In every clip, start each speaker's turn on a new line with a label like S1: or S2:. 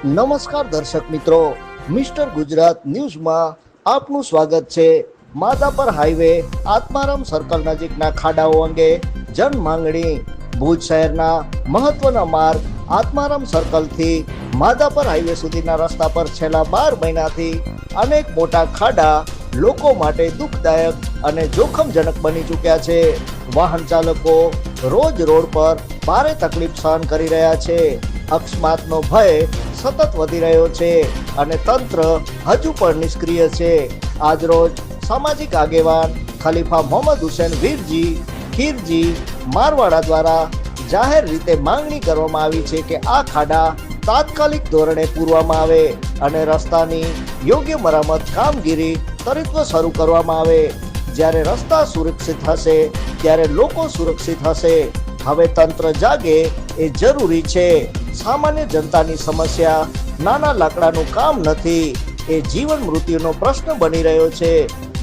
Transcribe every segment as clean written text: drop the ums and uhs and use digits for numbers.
S1: નમસ્કાર દર્શક મિત્રો, મિસ્ટર ગુજરાત ન્યૂઝમાં આપનું સ્વાગત છે। માધાપર હાઈવે આત્મારામ સર્કલ નજીકના ખાડાઓ અંગે જન માંગણી। ભુજ શહેરના મહત્વના માર્ગ આત્મારામ સર્કલથી માધાપર હાઈવે સુધીના રસ્તા પર છેલ્લા 12 મહિનાથી અનેક મોટા ખાડા લોકો માટે દુઃખદાયક અને જોખમજનક બની ચૂક્યા છે। વાહન ચાલકો રોજ રોડ પર ભારે તકલીફ સહન કરી રહ્યા છે। અકસ્માતનો ભય સતત વધી રહ્યો છે અને તંત્ર હજુ પણ નિષ્ક્રિય છે। આજરોજ સામાજિક આગેવાન ખલીફા મોહમ્મદ હુસૈન વીરજી ખીરજી મારવાડા દ્વારા જાહેર રીતે માંગણી કરવામાં આવી છે કે આ ખાડા તાત્કાલિક ધોરણે પૂરવામાં આવે અને રસ્તાની યોગ્ય મરામત કામગીરી ત્વરિત શરૂ કરવામાં આવે। જ્યારે રસ્તા સુરક્ષિત હશે ત્યારે લોકો સુરક્ષિત હશે। હવે તંત્ર જાગે એ જરૂરી છે। સામાન્ય જનતાની સમસ્યા નાના લાકડાનું કામ નથી, એ જીવન મૃત્યુનો પ્રશ્ન બની રહ્યો છે।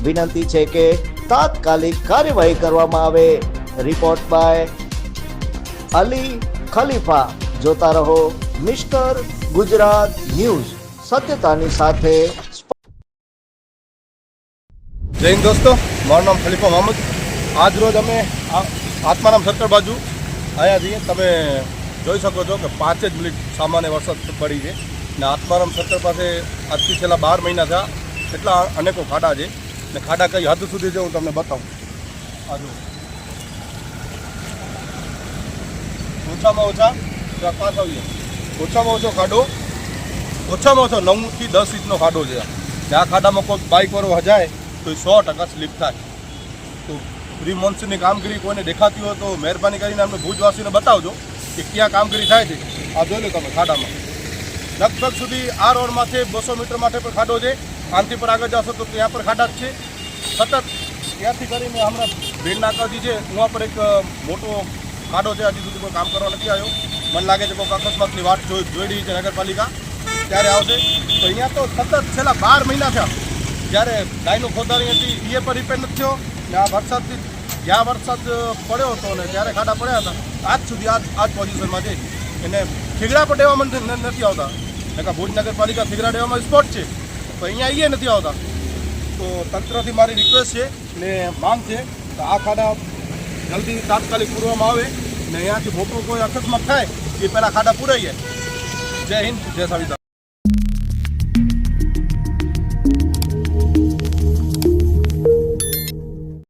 S1: વિનંતી છે કે તાત્કાલિક કાર્યવાહી કરવામાં આવે। રિપોર્ટ બાય અલી ખલીફા। જોતા રહો મિસ્ટર ગુજરાત ન્યૂઝ, સત્યતાની સાથે।
S2: જય હિન્દ દોસ્તો, મારું નામ ખલીફા મોહમ્મદ। આજ રોજ અમે આત્મારામ સર્કલ બાજુ આવ્યા છીએ। તમે જોઈ શકો છો કે 5 જ મિનિટ સામાન્ય વરસાદ પડી છે ને આત્મારામ સર્કલ પાસે આજથી છેલ્લા 12 મહિના થયા એટલા અનેકો ખાડા છે ને ખાડા કઈ હદ સુધી છે હું તમને બતાવું। આજુ ઓછામાં ઓછા પાસ આવીએ, ઓછામાં ઓછો ખાડો ઓછામાં ઓછો 9 થી 10 ઇંચનો ખાડો છે। આ ખાડામાં કોઈ બાઇકવાળો જાય તો 100% સ્લીપ થાય। તો પ્રી મોન્સૂનની કામગીરી કોઈને દેખાતી હોય તો મહેરબાની કરીને અમને ભુજવાસીને બતાવજો કે ક્યાં કામગીરી થાય છે। આ જોઈ લો તમે ખાડામાં લગભગ સુધી આ રોડમાંથી 200 મીટર માટે પણ ખાડો છે। આનથી પર આગળ જશો તો ત્યાં પર ખાડા જ છે સતત। ત્યાંથી કરીને હમણાં ભીડ નાકાજી છે ઉहाँ પર એક મોટો ખાડો છે, હજી સુધી કોઈ કામ કરવા નથી આવ્યો। મને લાગે છે કોઈ અકસ્માતની વાત જોઈ રહી છે નગરપાલિકા, ત્યારે આવશે। તો અહીંયા તો સતત છેલ્લા 12 મહિના થયા જ્યારે ડાયનો ખોદાણી હતી એ પણ રિપેર નથી થયો ને આ વરસાદથી જ્યાં વરસાદ પડ્યો હતો ને ત્યારે ખાડા પડ્યા હતા આજ સુધી આજ પોઝિશનમાં છે। એને થીગડા પણ દેવામાં નથી આવતા, કારણ ભુજ નગરપાલિકા થીગડા દેવામાં સ્પોટ છે તો અહીંયા એ નથી આવતા। તો તંત્રથી મારી રિક્વેસ્ટ છે ને માંગ છે તો આ ખાડા જલ્દી તાત્કાલિક પૂરવામાં આવે ને અહીંયાથી મોટો કોઈ અકસ્માત થાય એ પહેલાં ખાડા પૂરાઈ જાય। જય હિન્દ, જય સંવિધાન।